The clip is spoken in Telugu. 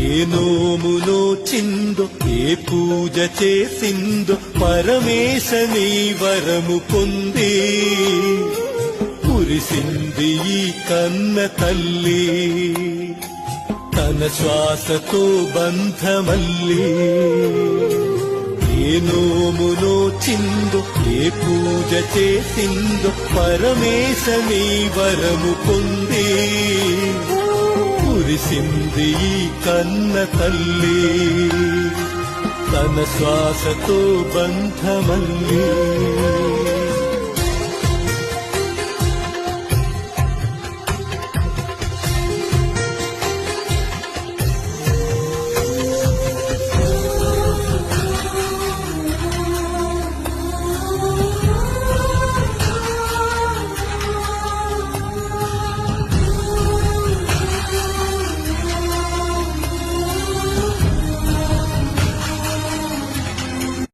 ఏ నోమునో చిందో ఏ పూజ చేసిందో పరమేశ నీ వరము పొంది కురిసింది ఈ కన్న తల్లి తన శ్వాసతో బంధమల్లి ఏ నోమునో చిందో ఏ పూజ చేసిందో పరమేశ నీ వరము పొంది కురిసింది ఈ కన్న తల్లి తన శ్వాసతో బంధమల్లి